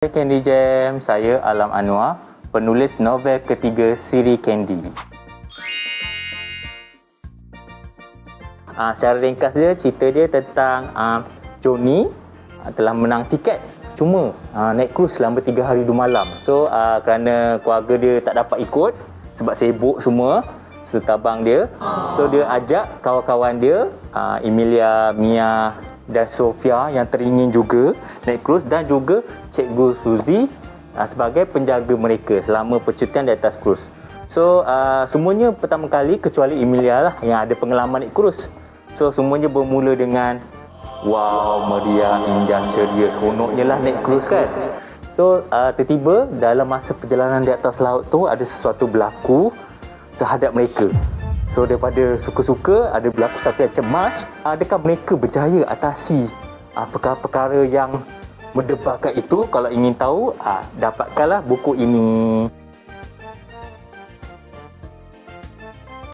Candy Jam, saya Alam Anwar, penulis novel ketiga siri Candy. Secara ringkas dia, cerita dia tentang Johnny telah menang tiket cuma naik cruise selama 3 hari 2 malam. So kerana keluarga dia tak dapat ikut sebab sibuk semua setabang dia. So dia ajak kawan-kawan dia, Emilia, Mia dan Sofia yang teringin juga naik cruise, dan juga Cikgu Suzy sebagai penjaga mereka selama percutian di atas cruise. So semuanya pertama kali kecuali Emilia lah yang ada pengalaman naik cruise. So semuanya bermula dengan wow, meriah, indah, ceria, seronoknya lah naik cruise kan. So tiba-tiba dalam masa perjalanan di atas laut tu ada sesuatu berlaku terhadap mereka. So daripada suka-suka ada berlaku satu yang cemas. Adakah mereka berjaya atasi perkara-perkara yang mendebarkan itu? Kalau ingin tahu, dapatkanlah buku ini.